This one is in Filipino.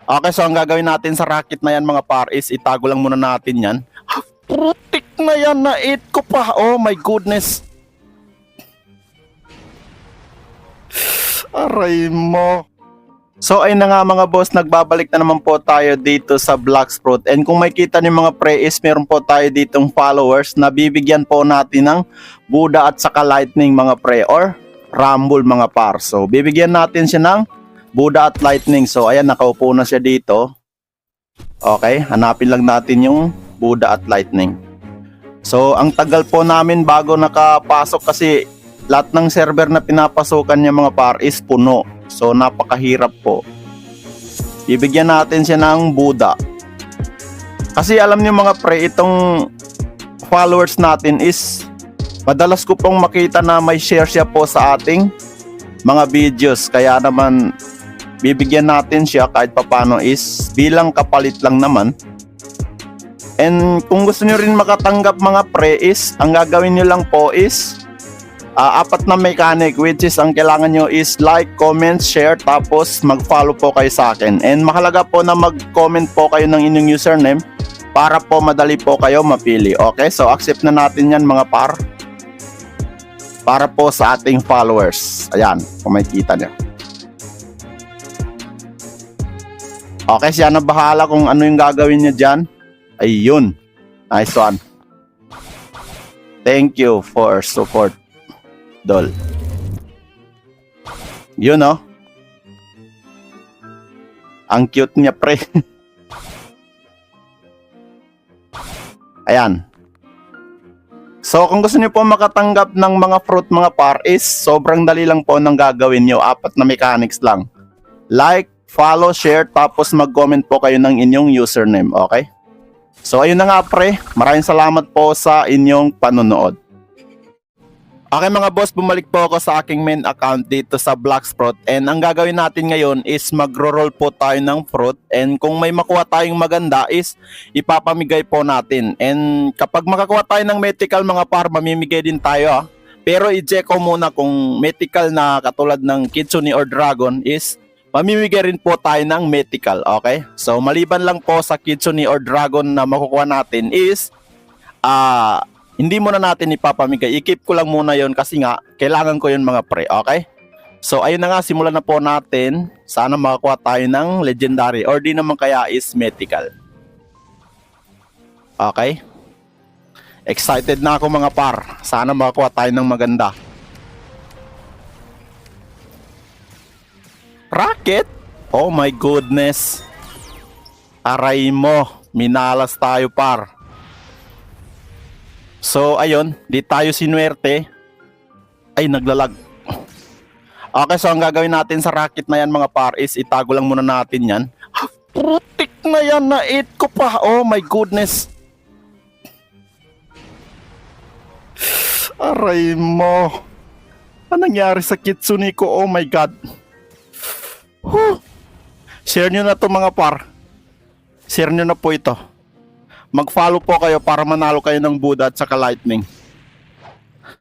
Okay, so ang gagawin natin sa rocket na yan mga par is itago lang muna natin yan. Putik na yan, na-8 ko pa. Oh my goodness. Aray mo. So ayun na nga mga boss, nagbabalik na naman po tayo dito sa Bloxfruit. And kung makita niyo mga pre is meron po tayo ditong followers na bibigyan po natin ng Buddha at saka Lightning mga pre or Rumble mga par. So bibigyan natin siya ng Buddha at Lightning. So ayan, nakaupo na siya dito. Okay, hanapin lang natin yung Buddha at Lightning. So ang tagal po namin bago nakapasok kasi lahat ng server na pinapasukan niya mga par is puno. So napakahirap po. Ibigyan natin siya ng Buddha. Kasi alam niyo mga pre, itong followers natin is madalas ko pong makita na may share siya po sa ating mga videos. Kaya naman bibigyan natin siya kahit papano is bilang kapalit lang naman. And kung gusto niyo rin makatanggap mga pre is ang gagawin niyo lang po is apat na mechanic, which is ang kailangan nyo is like, comment, share, tapos mag-follow po kayo sa akin. And mahalaga po na mag-comment po kayo ng inyong username para po madali po kayo mapili. Okay, so accept na natin yan mga par. Para po sa ating followers. Ayan, kung makikita nyo. Okay, siya na bahala kung ano yung gagawin niya dyan. Ayun, nice one. Thank you for support, Dol. Yun oh. Ang cute niya pre. Ayan. So kung gusto niyo po makatanggap ng mga fruit mga par is sobrang dali lang po ng gagawin niyo. Apat na mechanics lang. Like, follow, share, tapos mag-comment po kayo ng inyong username. Okay? So ayun na nga pre. Maraming salamat po sa inyong panonood. Okay mga boss, bumalik po ako sa aking main account dito sa Bloxfruit. And ang gagawin natin ngayon is magro-roll po tayo ng fruit. And kung may makuha tayong maganda is ipapamigay po natin. And kapag makakuha tayo ng mythical mga par, mamimigay din tayo. Pero i-check ko muna kung mythical na katulad ng Kitsune or Dragon is mamimigay rin po tayo ng mythical. Okay? So maliban lang po sa Kitsune or Dragon na makukuha natin is hindi muna natin ipapamigay. I-keep ko lang muna yon kasi nga kailangan ko yun mga pre. Okay? So ayun na nga, simulan na po natin. Sana makakuha tayo ng legendary or di naman kaya is mythical. Okay? Excited na ako mga par. Sana makakuha tayo ng maganda. Rocket? Oh my goodness. Aray mo. Minalas tayo par. So ayun, di tayo sinuwerte. Ay, naglalag. Okay, so ang gagawin natin sa rocket na yan mga par is itago lang muna natin yan. Putik na yan, na-8 ko pa. Oh my goodness. Aray mo. Ano nangyari sa Kitsune ko? Oh my god. Share nyo na to mga par. Share nyo na po ito. Mag-follow po kayo para manalo kayo ng Buddha at saka Lightning.